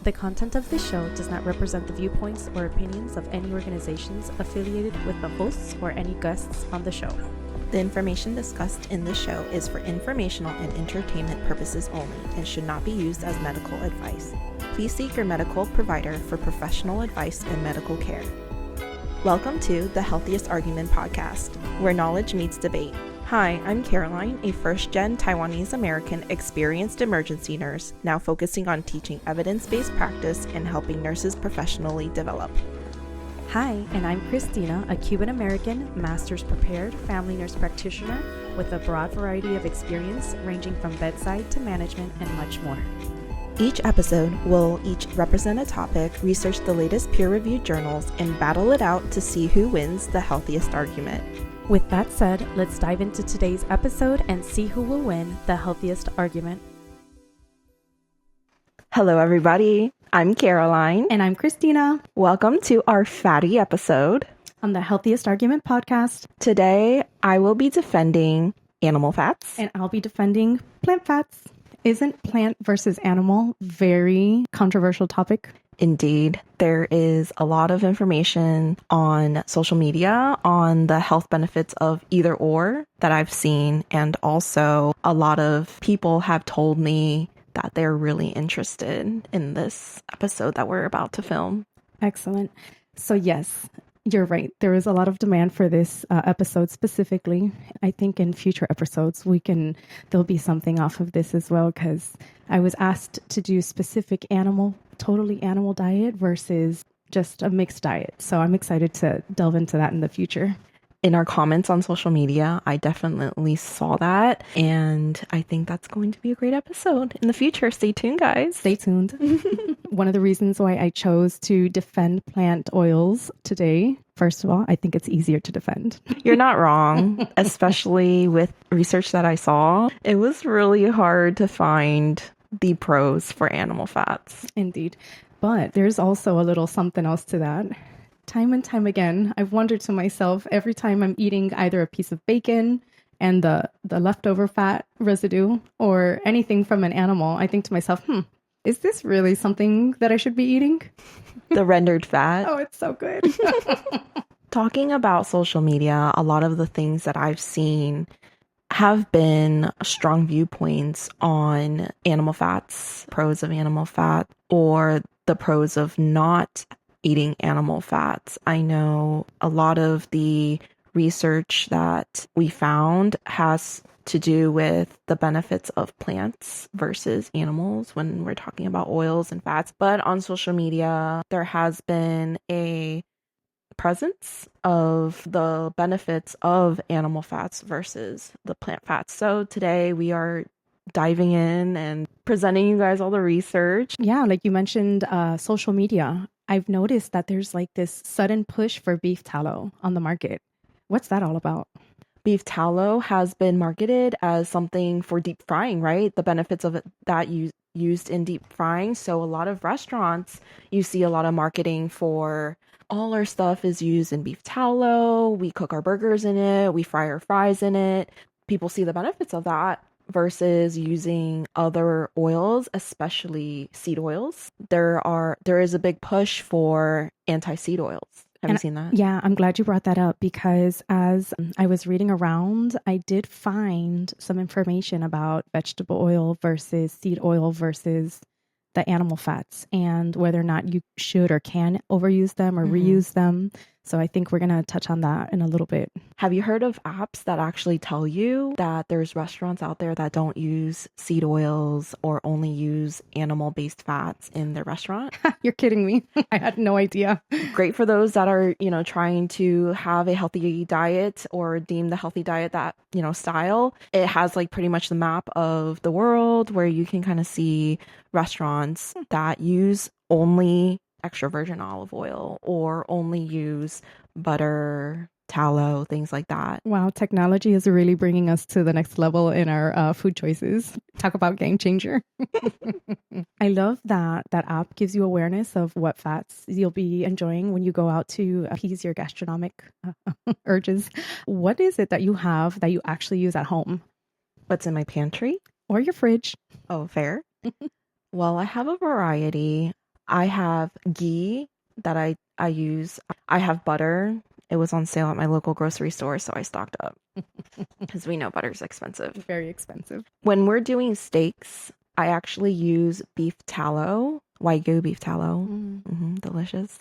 The content of this show does not represent the viewpoints or opinions of any organizations affiliated with the hosts or any guests on the show. The information discussed in this show is for informational and entertainment purposes only and should not be used as medical advice. Please seek your medical provider for professional advice and medical care. Welcome to the Healthiest Argument podcast, where knowledge meets debate. Hi, I'm Caroline, a first-gen Taiwanese American experienced emergency nurse, now focusing on teaching evidence-based practice and helping nurses professionally develop. Hi, and I'm Christina, a Cuban American, master's prepared family nurse practitioner with a broad variety of experience ranging from bedside to management and much more. Each episode will each represent a topic, research the latest peer-reviewed journals, and battle it out to see who wins the healthiest argument. With that said, let's dive into today's episode and see who will win the healthiest argument. Hello, everybody. I'm Caroline. And I'm Christina. Welcome to our fatty episode On the Healthiest Argument podcast. Today, I will be defending animal fats. And I'll be defending plant fats. Isn't plant versus animal very controversial topic? Indeed, there is a lot of information on social media on the health benefits of either or that I've seen. And also a lot of people have told me that they're really interested in this episode that we're about to film. Excellent. So yes, you're right. There is a lot of demand for this episode specifically. I think in future episodes, there'll be something off of this as well, because I was asked to do specific totally animal diet versus just a mixed diet. So I'm excited to delve into that in the future. In our comments on social media, I definitely saw that. And I think that's going to be a great episode in the future. Stay tuned, guys. Stay tuned. One of the reasons why I chose to defend plant oils today, first of all, I think it's easier to defend. You're not wrong, especially with research that I saw. It was really hard to find the pros for animal fats. Indeed. But there's also a little something else to that. Time and time again, I've wondered to myself, every time I'm eating either a piece of bacon and the leftover fat residue or anything from an animal, I think to myself, is this really something that I should be eating? The rendered fat. Oh, it's so good. Talking about social media, a lot of the things that I've seen have been strong viewpoints on animal fats, pros of animal fat, or the pros of not eating animal fats. I know a lot of the research that we found has to do with the benefits of plants versus animals when we're talking about oils and fats. But on social media, there has been a presence of the benefits of animal fats versus the plant fats. So today we are diving in and presenting you guys all the research. Yeah, like you mentioned, social media. I've noticed that there's like this sudden push for beef tallow on the market. What's that all about? Beef tallow has been marketed as something for deep frying, right? The benefits of it that used in deep frying. So a lot of restaurants, you see a lot of marketing for all our stuff is used in beef tallow. We cook our burgers in it. We fry our fries in it. People see the benefits of that versus using other oils, especially seed oils. There is a big push for anti-seed oils. Have you seen that? Yeah, I'm glad you brought that up, because as I was reading around, I did find some information about vegetable oil versus seed oil versus the animal fats and whether or not you should or can overuse them or reuse them. So I think we're going to touch on that in a little bit. Have you heard of apps that actually tell you that there's restaurants out there that don't use seed oils or only use animal-based fats in their restaurant? You're kidding me. I had no idea. Great for those that are, trying to have a healthy diet or deem the healthy diet that, style. It has like pretty much the map of the world where you can kind of see restaurants that use only extra virgin olive oil or only use butter, tallow, things like that. Wow, technology is really bringing us to the next level in our food choices. Talk about game changer. I love that app gives you awareness of what fats you'll be enjoying when you go out to appease your gastronomic urges. What is it that you have that you actually use at home? What's in my pantry? Or your fridge? Oh, fair. Well, I have a variety. I have ghee that I use. I have butter. It was on sale at my local grocery store, so I stocked up because we know butter's expensive. Very expensive. When we're doing steaks, I actually use beef tallow, Wagyu beef tallow. Delicious.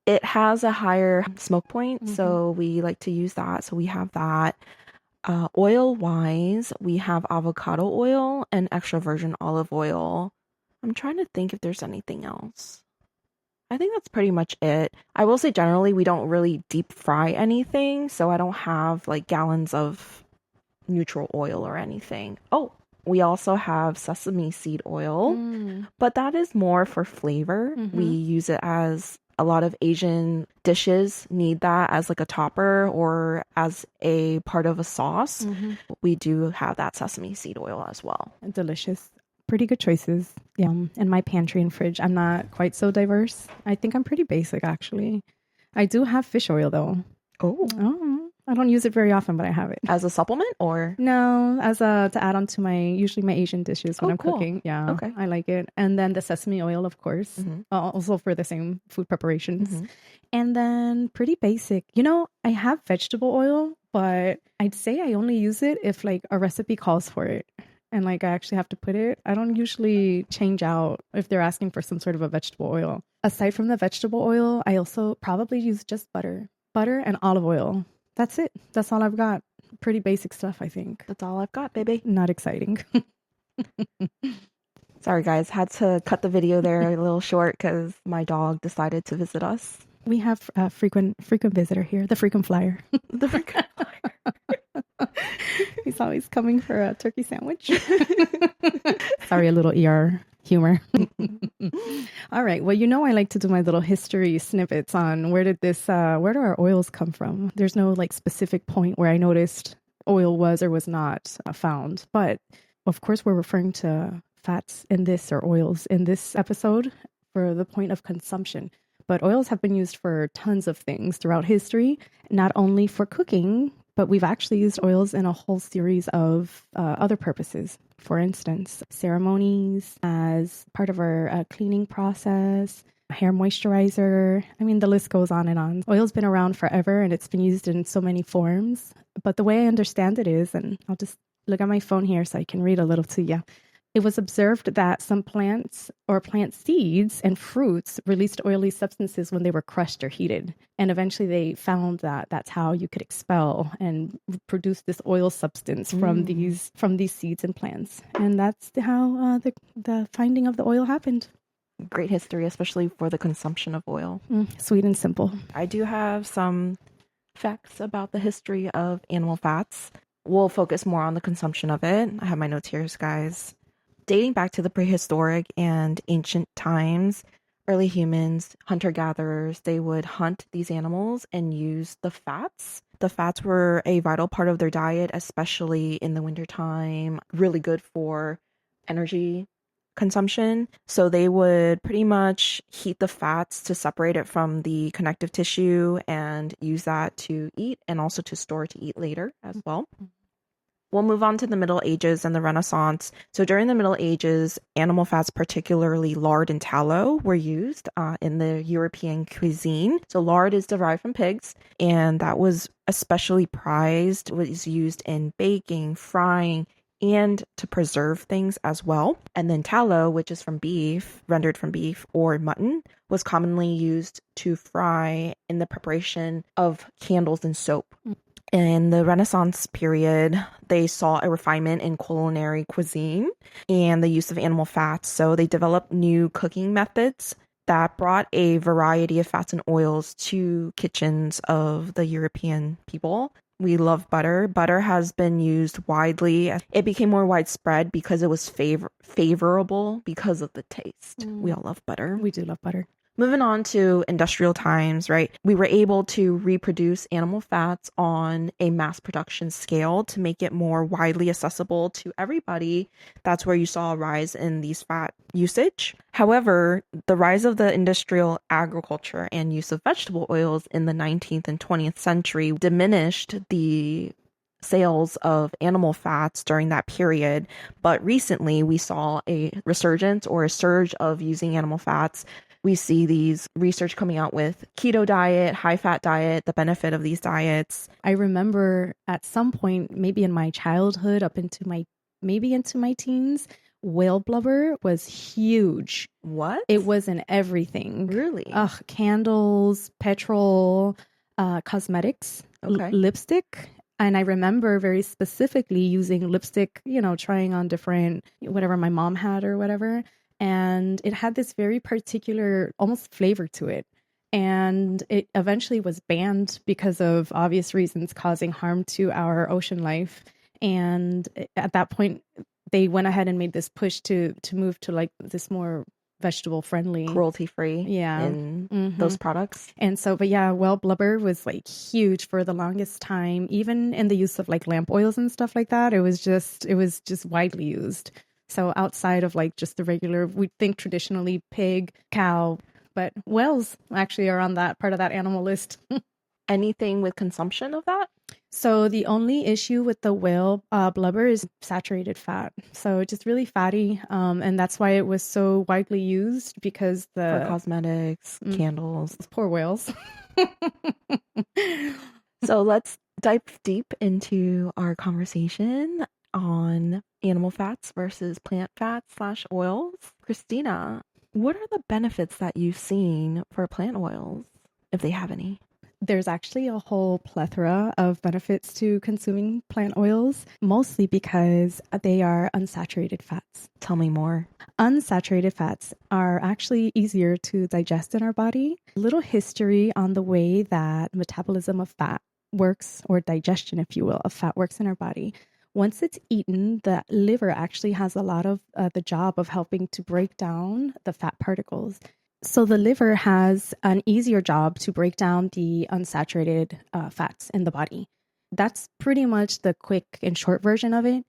It has a higher smoke point, so we like to use that. So we have that. Oil wise, we have avocado oil and extra virgin olive oil. I'm trying to think if there's anything else. I think that's pretty much it. I will say generally we don't really deep fry anything, so I don't have like gallons of neutral oil or anything. Oh, we also have sesame seed oil, but that is more for flavor. We use it as a lot of Asian dishes need that as like a topper or as a part of a sauce. We do have that sesame seed oil as well. Delicious. Pretty good choices. Yeah. In my pantry and fridge, I'm not quite so diverse. I think I'm pretty basic, actually. I do have fish oil, though. Oh. I don't use it very often, but I have it. As a supplement or? No, as to add on to usually my Asian dishes when I'm cooking. Yeah. Okay. I like it. And then the sesame oil, of course, also for the same food preparations. And then pretty basic. I have vegetable oil, but I'd say I only use it if like a recipe calls for it. And like I actually have to put it. I don't usually change out if they're asking for some sort of a vegetable oil. Aside from the vegetable oil, I also probably use just butter and olive oil. That's it. That's all I've got. Pretty basic stuff, I think. That's all I've got, baby. Not exciting. Sorry, guys. Had to cut the video there a little short because my dog decided to visit us. We have a frequent visitor here, the frequent flyer. The frequent flyer. He's always coming for a turkey sandwich. Sorry, a little ER humor. All right. Well, I like to do my little history snippets on where do our oils come from? There's no like specific point where I noticed oil was or was not found. But of course, we're referring to fats in this or oils in this episode for the point of consumption. But oils have been used for tons of things throughout history, not only for cooking, but we've actually used oils in a whole series of other purposes. For instance, ceremonies as part of our cleaning process, hair moisturizer. I mean, the list goes on and on. Oil's been around forever and it's been used in so many forms. But the way I understand it is, and I'll just look at my phone here so I can read a little to you. It was observed that some plants or plant seeds and fruits released oily substances when they were crushed or heated. And eventually they found that that's how you could expel and produce this oil substance from these seeds and plants. And that's how the finding of the oil happened. Great history, especially for the consumption of oil. Sweet and simple. I do have some facts about the history of animal fats. We'll focus more on the consumption of it. I have my notes here, guys. Dating back to the prehistoric and ancient times, early humans, hunter-gatherers, they would hunt these animals and use the fats. The fats were a vital part of their diet, especially in the wintertime, really good for energy consumption. So they would pretty much heat the fats to separate it from the connective tissue and use that to eat and also to store to eat later as well. We'll move on to the Middle Ages and the Renaissance. So during the Middle Ages, animal fats, particularly lard and tallow, were used in the European cuisine. So lard is derived from pigs, and that was especially prized. It was used in baking, frying, and to preserve things as well. And then tallow, which is from beef, rendered from beef or mutton, was commonly used to fry in the preparation of candles and soap. In the Renaissance period, they saw a refinement in culinary cuisine and the use of animal fats. So they developed new cooking methods that brought a variety of fats and oils to kitchens of the European people. We love butter. Butter has been used widely. It became more widespread because it was favorable because of the taste. We all love butter. We do love butter. Moving on to industrial times, right? We were able to reproduce animal fats on a mass production scale to make it more widely accessible to everybody. That's where you saw a rise in these fat usage. However, the rise of the industrial agriculture and use of vegetable oils in the 19th and 20th century diminished the sales of animal fats during that period. But recently we saw a resurgence or a surge of using animal fats. we see these research coming out with keto diet, high fat diet, the benefit of these diets. I remember at some point, maybe in my childhood, up into my teens, whale blubber was huge. What? It was in everything. Really? Ugh, candles, petrol, cosmetics, Okay. lipstick. And I remember very specifically using lipstick, trying on different, whatever my mom had or whatever. And it had this very particular, almost flavor to it. And it eventually was banned because of obvious reasons causing harm to our ocean life. And at that point, they went ahead and made this push to move to like this more vegetable friendly, cruelty free in those products. And so, but yeah, whale blubber was like huge for the longest time, even in the use of like lamp oils and stuff like that. It was just widely used. So outside of like just the regular, we think traditionally pig, cow, but whales actually are on that part of that animal list. Anything with consumption of that? So the only issue with the whale blubber is saturated fat. So it's just really fatty. And that's why it was so widely used, because for cosmetics, candles. Poor whales. So let's dive deep into our conversation on animal fats versus plant fats / oils. Christina, what are the benefits that you've seen for plant oils, if they have any? There's actually a whole plethora of benefits to consuming plant oils, mostly because they are unsaturated fats. Tell me more. Unsaturated fats are actually easier to digest in our body. A little history on the way that metabolism of fat works, or digestion, if you will, of fat works in our body. Once it's eaten, the liver actually has a lot of the job of helping to break down the fat particles. So the liver has an easier job to break down the unsaturated fats in the body. That's pretty much the quick and short version of it.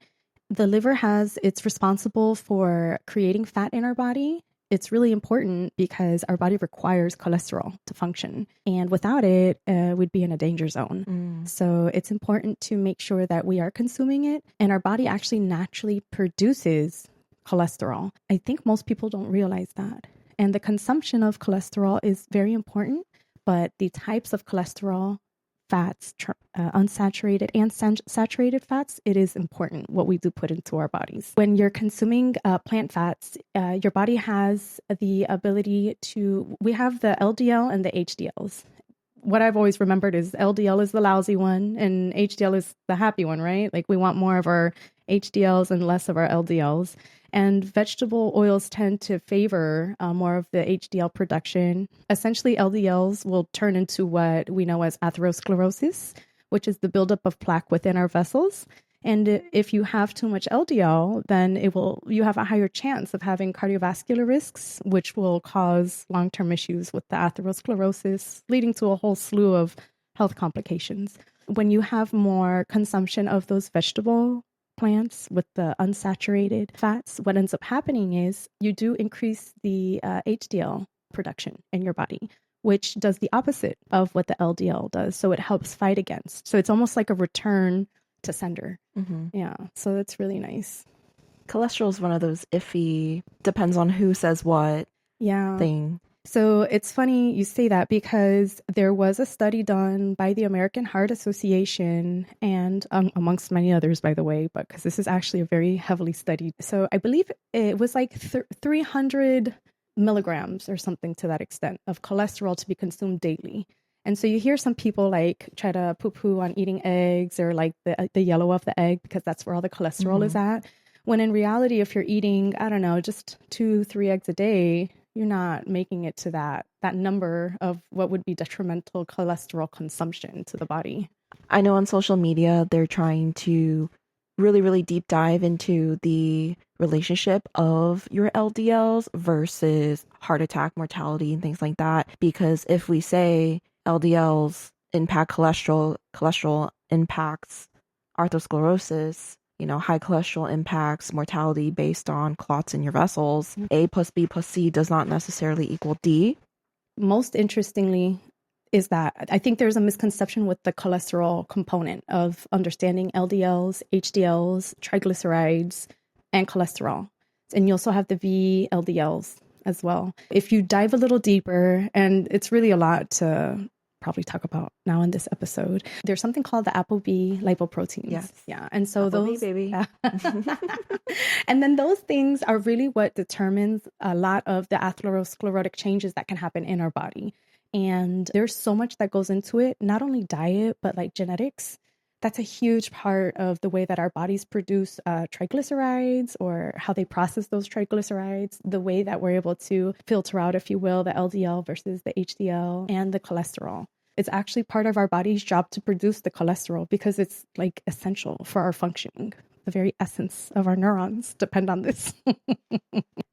The liver it's responsible for creating fat in our body. It's really important because our body requires cholesterol to function. And without it, we'd be in a danger zone. So it's important to make sure that we are consuming it. And our body actually naturally produces cholesterol. I think most people don't realize that. And the consumption of cholesterol is very important, but the types of cholesterol, fats, unsaturated and saturated fats, it is important what we do put into our bodies. When you're consuming plant fats, your body has the ability we have the LDL and the HDLs. What I've always remembered is LDL is the lousy one and HDL is the happy one, right? Like we want more of our HDLs and less of our LDLs. And vegetable oils tend to favor more of the HDL production. Essentially, LDLs will turn into what we know as atherosclerosis, which is the buildup of plaque within our vessels. And if you have too much LDL, then you have a higher chance of having cardiovascular risks, which will cause long-term issues with the atherosclerosis, leading to a whole slew of health complications. When you have more consumption of those vegetable plants with the unsaturated fats, what ends up happening is you do increase the HDL production in your body, which does the opposite of what the LDL does. So it helps fight against. So it's almost like a return to sender. Yeah. So that's really nice. Cholesterol is one of those iffy, depends on who says what thing. So it's funny you say that, because there was a study done by the American Heart Association and amongst many others, by the way, but because this is actually a very heavily studied. So I believe it was like 300 milligrams or something to that extent of cholesterol to be consumed daily. And so you hear some people like try to poo-poo on eating eggs or like the yellow of the egg because that's where all the cholesterol is at. When in reality, if you're eating, I don't know, just 2-3 eggs a day, you're not making it to that number of what would be detrimental cholesterol consumption to the body. I know on social media, they're trying to really, really deep dive into the relationship of your LDLs versus heart attack mortality and things like that. Because if we say LDLs impact cholesterol impacts atherosclerosis, high cholesterol impacts mortality based on clots in your vessels. A plus B plus C does not necessarily equal D. Most interestingly is that I think there's a misconception with the cholesterol component of understanding LDLs, HDLs, triglycerides, and cholesterol. And you also have the VLDLs as well. If you dive a little deeper, and it's really a lot to probably talk about now in this episode, there's something called the ApoB lipoproteins. Yes. Yeah. And so ApoB, those baby. and then those things are really what determines a lot of the atherosclerotic changes that can happen in our body. And there's so much that goes into it, not only diet, but like genetics. That's a huge part of the way that our bodies produce triglycerides, or how they process those triglycerides, the way that we're able to filter out, if you will, the LDL versus the HDL and the cholesterol. It's actually part of our body's job to produce the cholesterol because it's like essential for our functioning. The very essence of our neurons depend on this.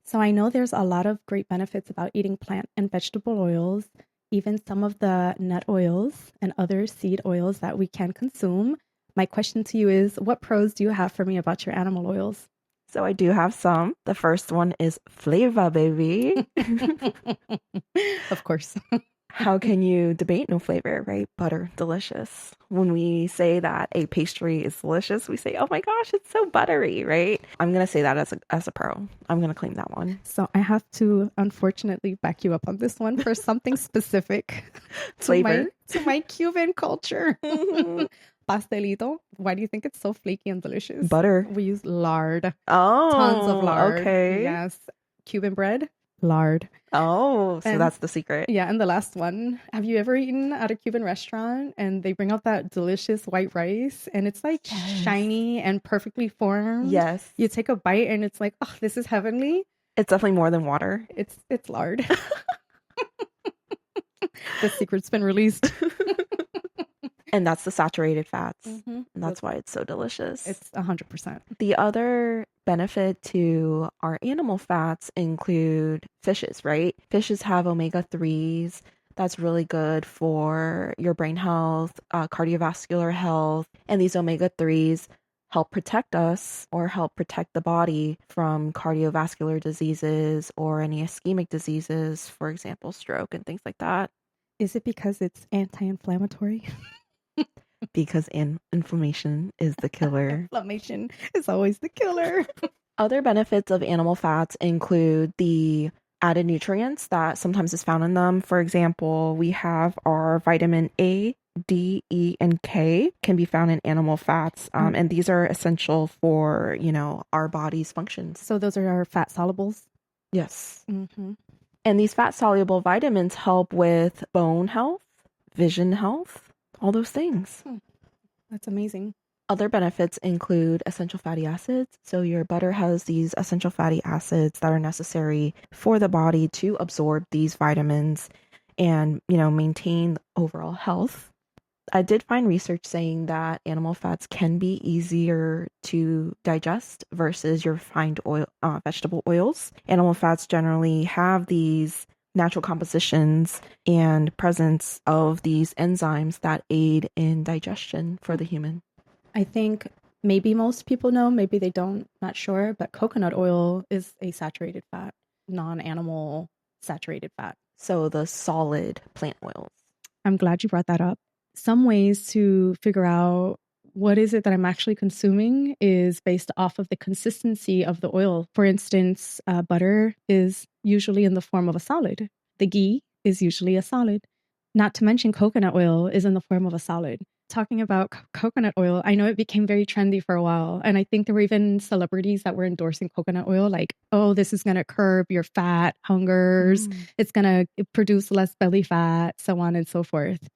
So I know there's a lot of great benefits about eating plant and vegetable oils, even some of the nut oils and other seed oils that we can consume. My question to you is, what pros do you have for me about your animal oils? So I do have some. The first one is flavor, baby. Of course. How can you debate no flavor, right? Butter, delicious. When we say that a pastry is delicious, we say, oh my gosh, it's so buttery, right? I'm going to say that as a pro. I'm going to claim that one. So I have to unfortunately back you up on this one for something specific Flavor. to my Cuban culture. Pastelito. Why do you think it's so flaky and delicious? Butter. We use lard. Oh, Tons of lard. Okay. Yes. Cuban bread, lard. Oh, so that's the secret. Yeah. And the last one, have you ever eaten at a Cuban restaurant and they bring out that delicious white rice and it's like shiny and perfectly formed? Yes. You take a bite and it's like, oh, this is heavenly. It's definitely more than water. It's lard. The secret's been released. And that's the saturated fats. Mm-hmm. And that's why it's so delicious. It's 100%. The other benefit to our animal fats include fishes, right? Fishes have omega-3s. That's really good for your brain health, cardiovascular health. And these omega-3s help protect us, or help protect the body from cardiovascular diseases or any ischemic diseases, for example, stroke and things like that. Is it because it's anti-inflammatory? Because inflammation is the killer. Inflammation is always the killer. Other benefits of animal fats include the added nutrients that sometimes is found in them. For example, we have our vitamin A, D, E, and K can be found in animal fats. And these are essential for, our body's functions. So those are our fat solubles? Yes. Mm-hmm. And these fat soluble vitamins help with bone health, vision health, all those things. That's amazing. Other benefits include essential fatty acids. So your butter has these essential fatty acids that are necessary for the body to absorb these vitamins and, maintain overall health. I did find research saying that animal fats can be easier to digest versus your refined oil, vegetable oils. Animal fats generally have these natural compositions and presence of these enzymes that aid in digestion for the human. I think maybe most people know, maybe they don't, not sure, but coconut oil is a saturated fat, non-animal saturated fat. So the solid plant oils. I'm glad you brought that up. Some ways to figure out what is it that I'm actually consuming is based off of the consistency of the oil. For instance, butter is usually in the form of a solid. The ghee is usually a solid. Not to mention coconut oil is in the form of a solid. Talking about coconut oil, I know it became very trendy for a while. And I think there were even celebrities that were endorsing coconut oil, like, oh, this is going to curb your fat hungers. It's going to produce less belly fat, so on and so forth.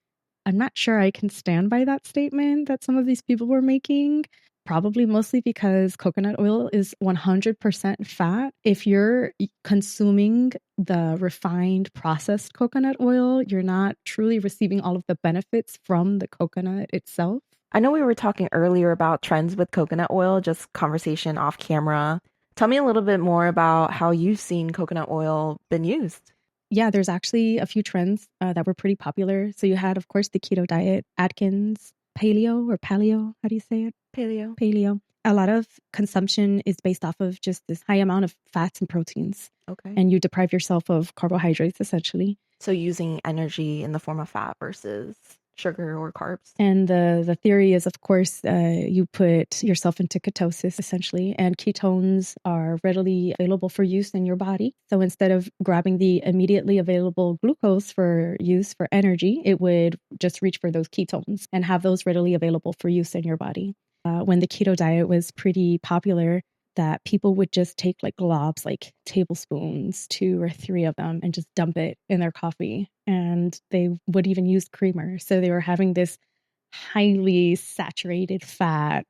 I'm not sure I can stand by that statement that some of these people were making, probably mostly because coconut oil is 100% fat. If you're consuming the refined processed coconut oil, you're not truly receiving all of the benefits from the coconut itself. I know we were talking earlier about trends with coconut oil, just conversation off camera. Tell me a little bit more about how you've seen coconut oil been used. Yeah, there's actually a few trends that were pretty popular. So you had, of course, the keto diet, Atkins, paleo or paleo. How do you say it? Paleo. Paleo. A lot of consumption is based off of just this high amount of fats and proteins. Okay. And you deprive yourself of carbohydrates, essentially. So using energy in the form of fat versus sugar or carbs. And the theory is, of course, you put yourself into ketosis, essentially, and ketones are readily available for use in your body. So instead of grabbing the immediately available glucose for use for energy, it would just reach for those ketones and have those readily available for use in your body. When the keto diet was pretty popular, that people would just take like globs, like tablespoons, 2 or 3 of them, and just dump it in their coffee. And they would even use creamer. So they were having this highly saturated fat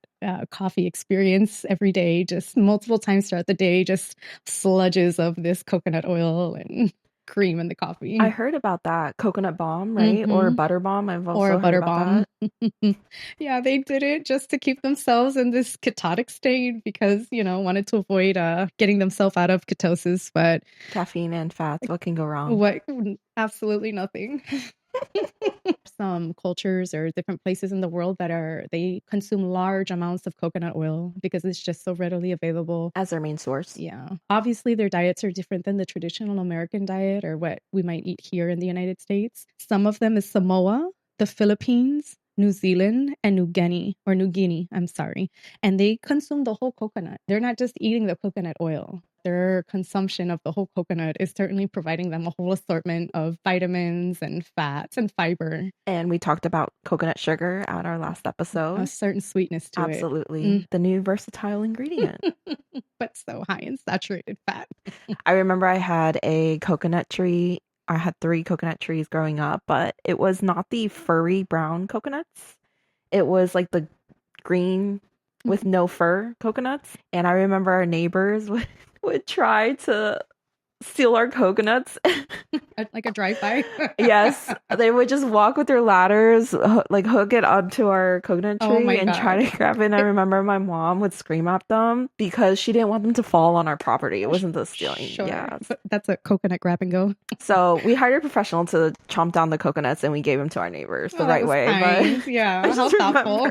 coffee experience every day, just multiple times throughout the day, just sludges of this coconut oil and cream in the coffee. I heard about that coconut bomb, right? Or a butter bomb. I've also heard about that. Yeah, they did it just to keep themselves in this ketotic state because, wanted to avoid getting themselves out of ketosis. But caffeine and fats, what can go wrong? Absolutely nothing. Some cultures or different places in the world they consume large amounts of coconut oil because it's just so readily available as their main source. Yeah. Obviously, their diets are different than the traditional American diet or what we might eat here in the United States. Some of them is Samoa, the Philippines, New Zealand, and New Guinea, I'm sorry. And they consume the whole coconut. They're not just eating the coconut oil. Their consumption of the whole coconut is certainly providing them a whole assortment of vitamins and fats and fiber. And we talked about coconut sugar at our last episode. A certain sweetness to Absolutely. The new versatile ingredient. But so high in saturated fat. I remember I had a coconut tree. I had 3 coconut trees growing up, but it was not the furry brown coconuts. It was like the green with no fur coconuts. And I remember our neighbors would try to steal our coconuts. Like a drive-by? Yes. They would just walk with their ladders, hook it onto our coconut tree and try to grab it. And I remember my mom would scream at them because she didn't want them to fall on our property. It wasn't the stealing. Sure. Yeah. That's a coconut grab and go. So we hired a professional to chomp down the coconuts and we gave them to our neighbors the right way. But yeah, how thoughtful.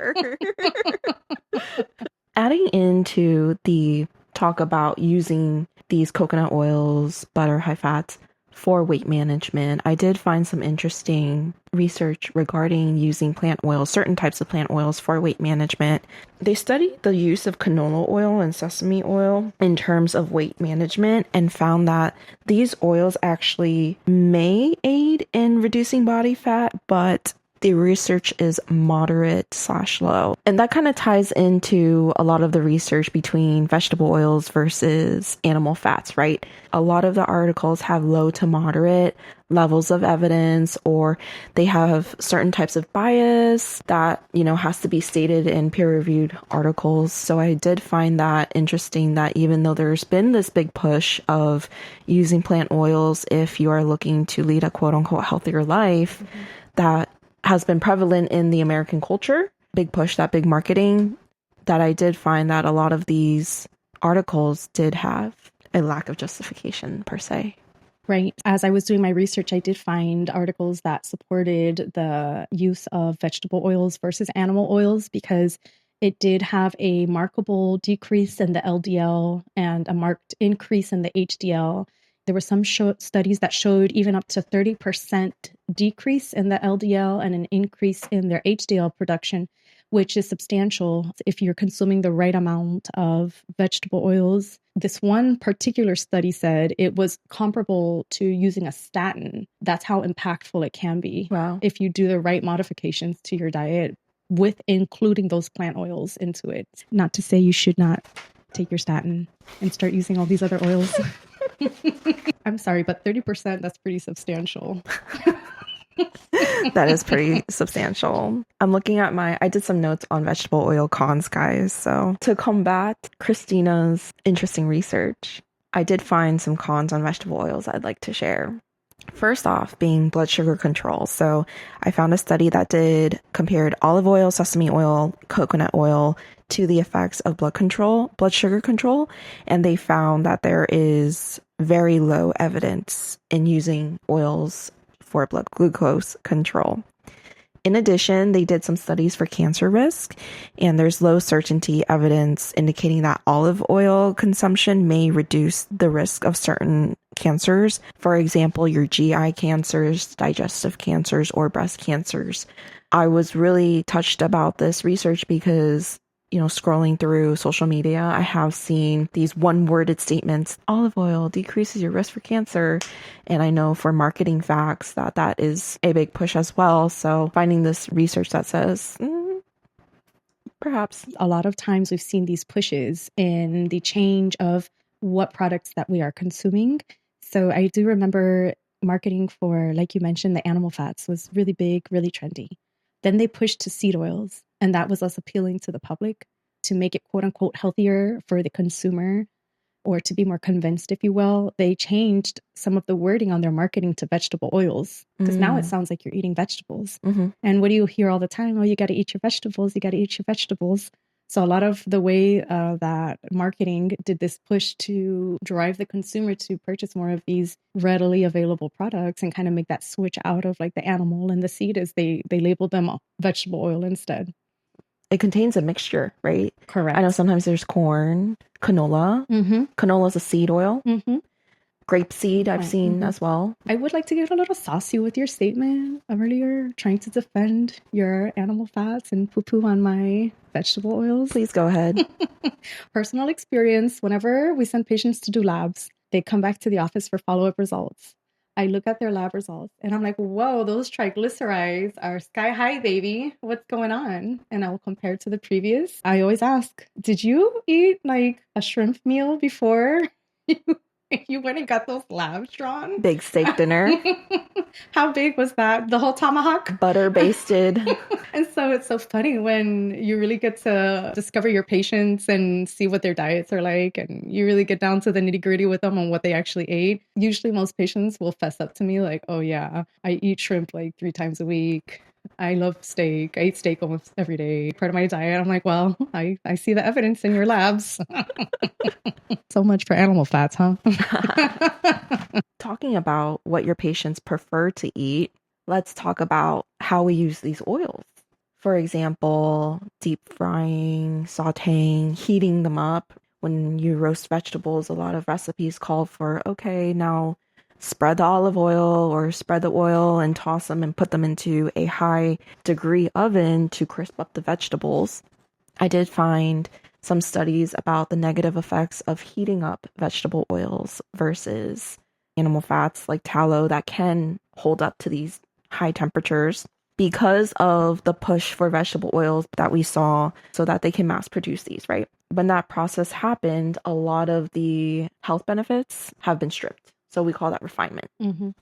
Adding into the talk about using these coconut oils, butter, high fats for weight management, I did find some interesting research regarding using plant oils, certain types of plant oils for weight management. They studied the use of canola oil and sesame oil in terms of weight management and found that these oils actually may aid in reducing body fat, but the research is moderate/low. And that kind of ties into a lot of the research between vegetable oils versus animal fats, right? A lot of the articles have low to moderate levels of evidence, or they have certain types of bias that, has to be stated in peer-reviewed articles. So I did find that interesting that even though there's been this big push of using plant oils if you are looking to lead a quote-unquote healthier life, that has been prevalent in the American culture, big push, that big marketing, that I did find that a lot of these articles did have a lack of justification per se. Right. As I was doing my research, I did find articles that supported the use of vegetable oils versus animal oils because it did have a markable decrease in the LDL and a marked increase in the HDL. There were some studies that showed even up to 30% decrease in the LDL and an increase in their HDL production, which is substantial if you're consuming the right amount of vegetable oils. This one particular study said it was comparable to using a statin. That's how impactful it can be. Wow. If you do the right modifications to your diet with including those plant oils into it. Not to say you should not take your statin and start using all these other oils. I'm sorry, but 30%, that's pretty substantial. That is pretty substantial. I'm looking at I did some notes on vegetable oil cons, guys. So to combat Christina's interesting research, I did find some cons on vegetable oils I'd like to share. First off, being blood sugar control. So I found a study that compared olive oil, sesame oil, coconut oil to the effects of blood sugar control. And they found that there is very low evidence in using oils for blood glucose control. In addition, they did some studies for cancer risk, and there's low certainty evidence indicating that olive oil consumption may reduce the risk of certain cancers. For example, your GI cancers, digestive cancers, or breast cancers. I was really touched about this research because, scrolling through social media, I have seen these one-worded statements, olive oil decreases your risk for cancer. And I know for marketing facts that is a big push as well. So finding this research that says, perhaps. A lot of times we've seen these pushes in the change of what products that we are consuming. So I do remember marketing for, like you mentioned, the animal fats was really big, really trendy. Then they pushed to seed oils, and that was us appealing to the public to make it quote unquote healthier for the consumer, or to be more convinced, if you will. They changed some of the wording on their marketing to vegetable oils, because now it sounds like you're eating vegetables. And what do you hear all the time? Oh, you got to eat your vegetables. You got to eat your vegetables. So a lot of the way that marketing did this push to drive the consumer to purchase more of these readily available products and kind of make that switch out of like the animal and the seed is they labeled them vegetable oil instead. It contains a mixture, right? Correct. I know sometimes there's corn, canola. Canola is a seed oil. Grapeseed I've seen as well. I would like to get a little saucy with your statement earlier, trying to defend your animal fats and poo-poo on my vegetable oils. Please go ahead. Personal experience, whenever we send patients to do labs, they come back to the office for follow-up results. I look at their lab results and I'm like, whoa, those triglycerides are sky high, baby. What's going on? And I will compare to the previous. I always ask, did you eat like a shrimp meal before you went and got those labs drawn? Big steak dinner. How big was that? The whole tomahawk? Butter basted. And so it's so funny when you really get to discover your patients and see what their diets are like. And you really get down to the nitty gritty with them on what they actually ate. Usually most patients will fess up to me like, oh yeah, I eat shrimp like 3 times a week. I love steak. I eat steak almost every day. Part of my diet. I'm like, well, I see the evidence in your labs. So much for animal fats, huh? Talking about what your patients prefer to eat, let's talk about how we use these oils. For example, deep frying, sauteing, heating them up. When you roast vegetables, a lot of recipes call for, okay, now spread the olive oil or spread the oil and toss them and put them into a high degree oven to crisp up the vegetables. I did find some studies about the negative effects of heating up vegetable oils versus animal fats like tallow that can hold up to these high temperatures because of the push for vegetable oils that we saw so that they can mass produce these, right? When that process happened, a lot of the health benefits have been stripped. So we call that refinement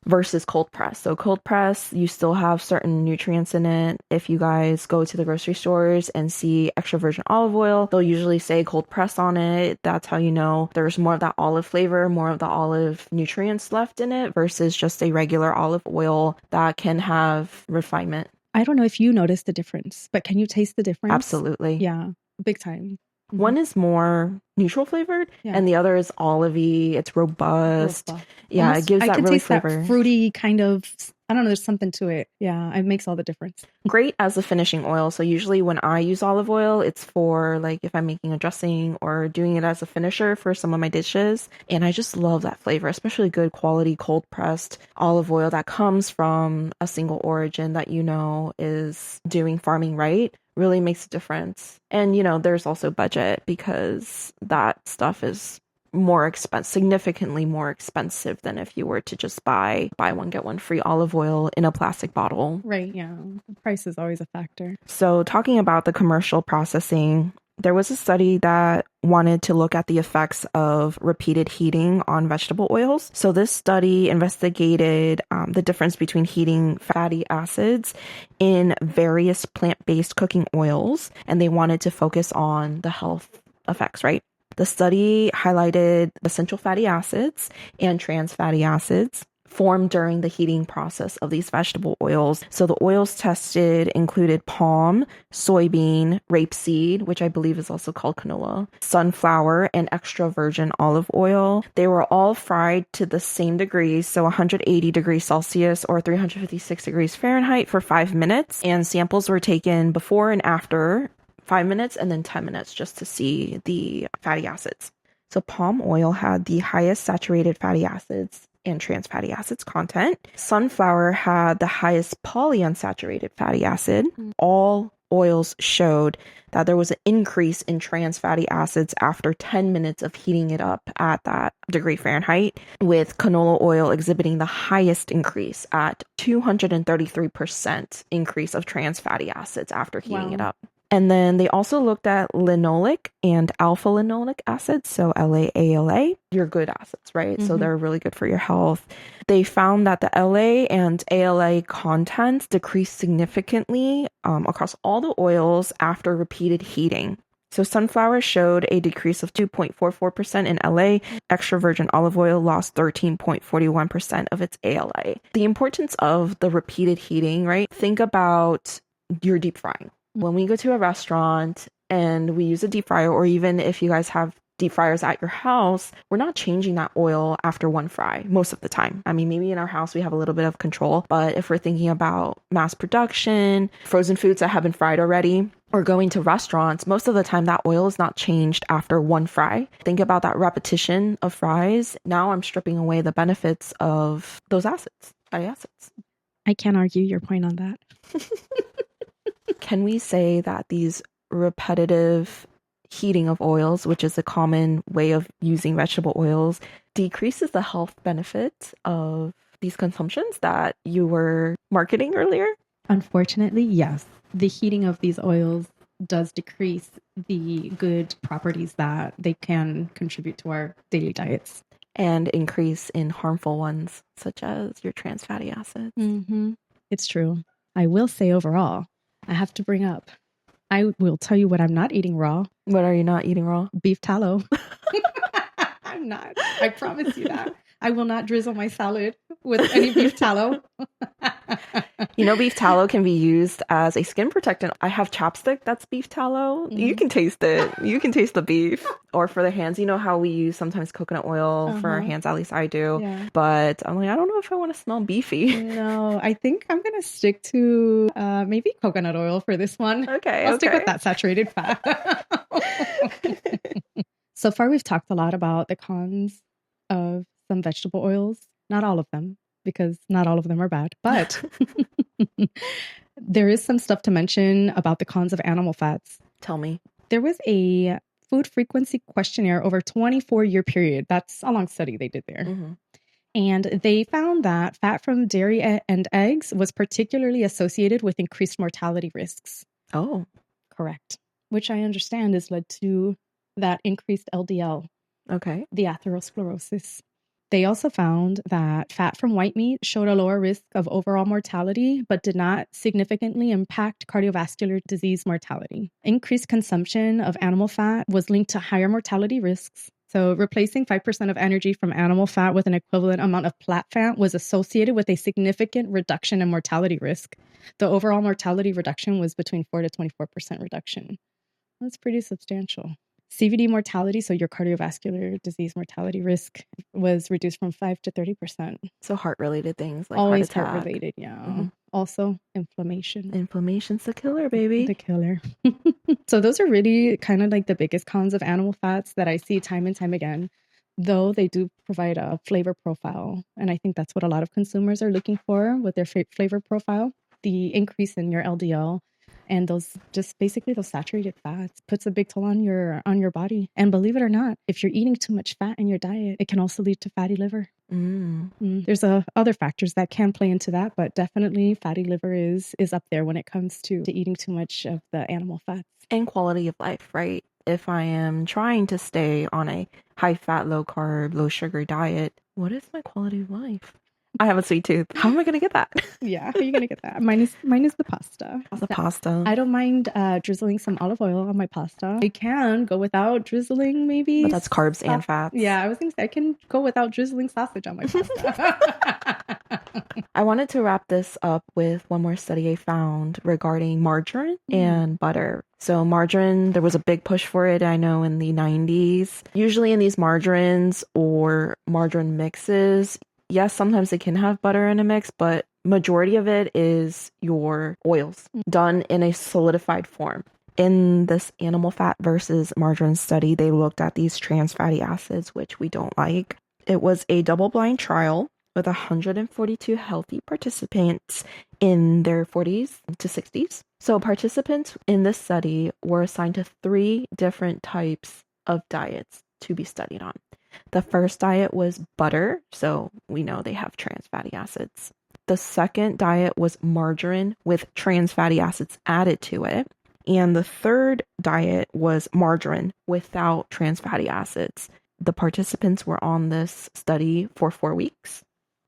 versus cold press. So cold press, you still have certain nutrients in it. If you guys go to the grocery stores and see extra virgin olive oil, they'll usually say cold press on it. That's how you know there's more of that olive flavor, more of the olive nutrients left in it versus just a regular olive oil that can have refinement. I don't know if you noticed the difference, but can you taste the difference? Absolutely. Yeah, big time. One is more neutral flavored and the other is olivey. It's robust. Yeah, almost, it gives that really flavor. That fruity kind of, I don't know, there's something to it. Yeah, it makes all the difference. Great as a finishing oil. So usually when I use olive oil, it's for like if I'm making a dressing or doing it as a finisher for some of my dishes. And I just love that flavor, especially good quality cold pressed olive oil that comes from a single origin that you know is doing farming right. Really makes a difference. And, there's also budget because that stuff is more expensive, significantly more expensive than if you were to just buy one, get one free olive oil in a plastic bottle. Right. Yeah. The price is always a factor. So talking about the commercial processing, there was a study that wanted to look at the effects of repeated heating on vegetable oils. So this study investigated the difference between heating fatty acids in various plant-based cooking oils, and they wanted to focus on the health effects, right? The study highlighted essential fatty acids and trans fatty acids formed during the heating process of these vegetable oils. So the oils tested included palm, soybean, rapeseed, which I believe is also called canola, sunflower, and extra virgin olive oil. They were all fried to the same degrees, so 180 degrees Celsius or 356 degrees Fahrenheit for 5 minutes. And samples were taken before and after 5 minutes and then 10 minutes just to see the fatty acids. So palm oil had the highest saturated fatty acids and trans fatty acids content. Sunflower had the highest polyunsaturated fatty acid. All oils showed that there was an increase in trans fatty acids after 10 minutes of heating it up at that degree Fahrenheit, with canola oil exhibiting the highest increase at 233% increase of trans fatty acids after heating it up. And then they also looked at linoleic and alpha linoleic acids, so LA-ALA, your good acids, right? So they're really good for your health. They found that the LA and ALA contents decreased significantly across all the oils after repeated heating. So sunflower showed a decrease of 2.44% in LA. Extra virgin olive oil lost 13.41% of its ALA. The importance of the repeated heating, right? Think about your deep frying. When we go to a restaurant and we use a deep fryer, or even if you guys have deep fryers at your house, we're not changing that oil after one fry most of the time. I mean, maybe in our house we have a little bit of control, but if we're thinking about mass production, frozen foods that have been fried already, or going to restaurants, most of the time that oil is not changed after one fry. Think about that repetition of fries. Now I'm stripping away the benefits of those acids, fatty acids. I can't argue your point on that. Can we say that these repetitive heating of oils, which is a common way of using vegetable oils, decreases the health benefits of these consumptions that you were marketing earlier? Unfortunately, yes. The heating of these oils does decrease the good properties that they can contribute to our daily diets. And increase in harmful ones, such as your trans fatty acids. It's true. I will say overall, I have to bring up, I will tell you what I'm not eating raw. What are you not eating raw? Beef tallow. I'm not. I promise you that. I will not drizzle my salad with any beef tallow. You know, beef tallow can be used as a skin protectant. I have chapstick that's beef tallow. You can taste it. You can taste the beef. Or for the hands, you know how we use sometimes coconut oil for our hands, at least I do. Yeah. But I'm like, I don't know if I want to smell beefy. No, I think I'm going to stick to maybe coconut oil for this one. I'll stick with that saturated fat. So far, we've talked a lot about the cons of some vegetable oils. Not all of them, because not all of them are bad. But there is some stuff to mention about the cons of animal fats. Tell me. There was a food frequency questionnaire over a 24-year period. That's a long study they did there. And they found that fat from dairy and eggs was particularly associated with increased mortality risks. Oh. Correct. Which I understand has led to that increased LDL. Okay. The atherosclerosis. They also found that fat from white meat showed a lower risk of overall mortality, but did not significantly impact cardiovascular disease mortality. Increased consumption of animal fat was linked to higher mortality risks. So replacing 5% of energy from animal fat with an equivalent amount of plant fat was associated with a significant reduction in mortality risk. The overall mortality reduction was between 4 to 24% reduction. That's pretty substantial. CVD mortality, so your cardiovascular disease mortality risk, was reduced from 5 to 30%. So heart-related things like always heart attack. Heart-related, yeah. Also, inflammation. Inflammation's the killer, baby. The killer. So those are really kind of like the biggest cons of animal fats that I see time and time again, though they do provide a flavor profile. And I think that's what a lot of consumers are looking for with their flavor profile. The increase in your LDL and those just basically those saturated fats puts a big toll on your body. And believe it or not, if you're eating too much fat in your diet, it can also lead to fatty liver. There's other factors that can play into that, but definitely fatty liver is up there when it comes to eating too much of the animal fats. And quality of life, right? If I am trying to stay on a high fat, low carb, low sugar diet, what is my quality of life? I have a sweet tooth. How am I going to get that? Yeah, how are you going to get that? Mine is the pasta. The pasta. I don't mind drizzling some olive oil on my pasta. I can go without drizzling maybe. But that's carbs and fats. Yeah, I was going to say I can go without drizzling sausage on my pasta. I wanted to wrap this up with one more study I found regarding margarine and butter. So margarine, there was a big push for it, I know, in the 90s. Usually in these margarines or margarine mixes, yes, sometimes they can have butter in a mix, but majority of it is your oils done in a solidified form. In this animal fat versus margarine study, they looked at these trans fatty acids, which we don't like. It was a double-blind trial with 142 healthy participants in their 40s to 60s. So participants in this study were assigned to 3 different types of diets to be studied on. The first diet was butter, so we know they have trans fatty acids. The second diet was margarine with trans fatty acids added to it. And the third diet was margarine without trans fatty acids. The participants were on this study for 4 weeks.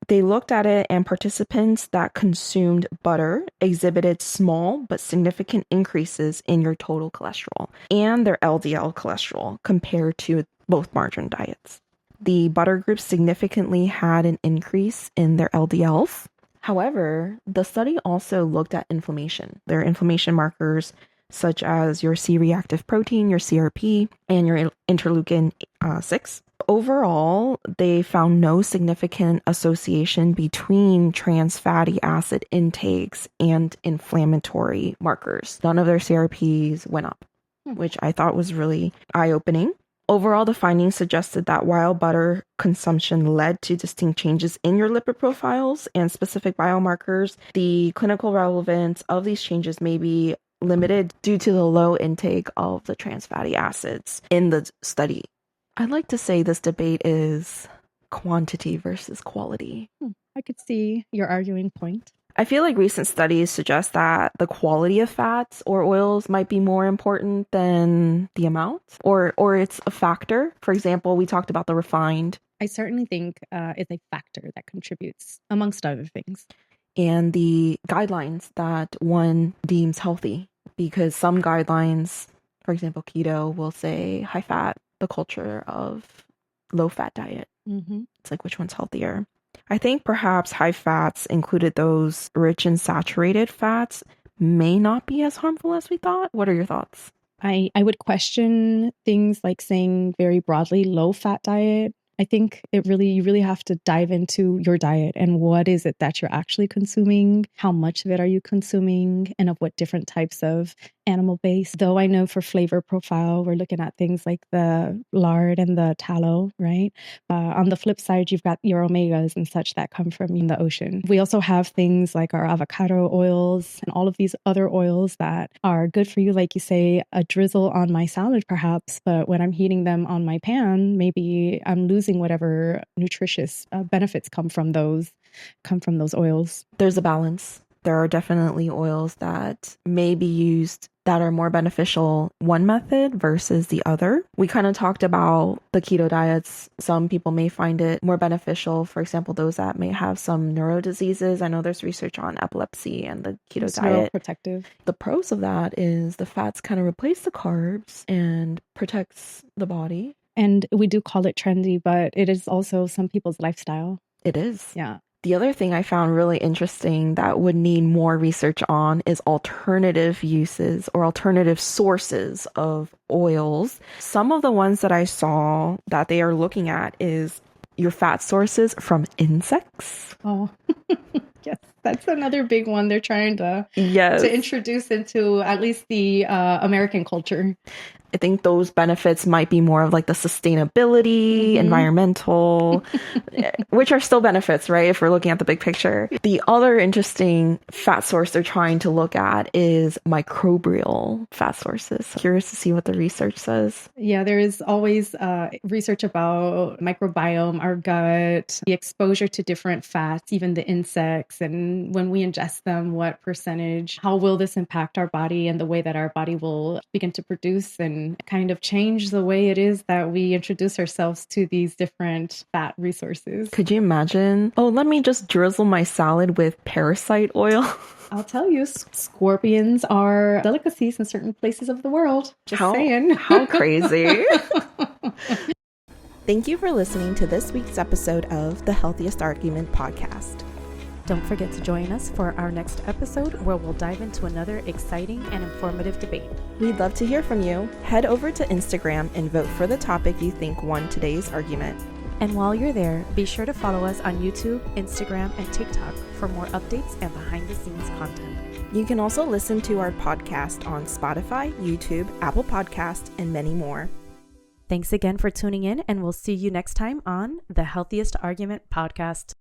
They looked at it, and participants that consumed butter exhibited small but significant increases in your total cholesterol and their LDL cholesterol compared to both margarine diets. The butter group significantly had an increase in their LDLs. However, the study also looked at inflammation. There are inflammation markers such as your C-reactive protein, your CRP, and your interleukin 6. Overall, they found no significant association between trans fatty acid intakes and inflammatory markers. None of their CRPs went up, which I thought was really eye-opening. Overall, the findings suggested that while butter consumption led to distinct changes in your lipid profiles and specific biomarkers, the clinical relevance of these changes may be limited due to the low intake of the trans fatty acids in the study. I'd like to say this debate is quantity versus quality. I could see your arguing point. I feel like recent studies suggest that the quality of fats or oils might be more important than the amount, or it's a factor. For example, we talked about the refined. I certainly think it's a factor that contributes, amongst other things. And the guidelines that one deems healthy, because some guidelines, for example, keto, will say high fat, the culture of low fat diet. Mm-hmm. It's like, which one's healthier? I think perhaps high fats included those rich in saturated fats may not be as harmful as we thought. What are your thoughts? I would question things like saying very broadly low fat diet. I think you really have to dive into your diet and what is it that you're actually consuming? How much of it are you consuming? And of what different types of animal base? Though I know for flavor profile, we're looking at things like the lard and the tallow, right? On the flip side, you've got your omegas and such that come from the ocean. We also have things like our avocado oils and all of these other oils that are good for you. Like you say, a drizzle on my salad, perhaps, but when I'm heating them on my pan, maybe I'm losing whatever nutritious benefits come from those oils. There's a balance. There are definitely oils that may be used that are more beneficial one method versus the other. We kind of talked about the keto diets. Some people may find it more beneficial. For example, those that may have some neuro diseases. I know there's research on epilepsy and the keto diet. Neuroprotective. The pros of that is the fats kind of replace the carbs and protects the body. And we do call it trendy, but it is also some people's lifestyle. It is. Yeah. The other thing I found really interesting that would need more research on is alternative uses or alternative sources of oils. Some of the ones that I saw that they are looking at is your fat sources from insects. Oh, yes. That's another big one they're trying to introduce into at least the American culture. I think those benefits might be more of like the sustainability, environmental, which are still benefits, right? If we're looking at the big picture. The other interesting fat source they're trying to look at is microbial fat sources. Curious to see what the research says. Yeah, there is always research about microbiome, our gut, the exposure to different fats, even the insects, and when we ingest them, what percentage, how will this impact our body and the way that our body will begin to produce and kind of change the way it is that we introduce ourselves to these different fat resources. Could you imagine? Oh, let me just drizzle my salad with parasite oil. I'll tell you, scorpions are delicacies in certain places of the world. Just saying. How crazy. Thank you for listening to this week's episode of the Healthiest Argument podcast. Don't forget to join us for our next episode where we'll dive into another exciting and informative debate. We'd love to hear from you. Head over to Instagram and vote for the topic you think won today's argument. And while you're there, be sure to follow us on YouTube, Instagram, and TikTok for more updates and behind-the-scenes content. You can also listen to our podcast on Spotify, YouTube, Apple Podcast, and many more. Thanks again for tuning in, and we'll see you next time on the Healthiest Argument podcast.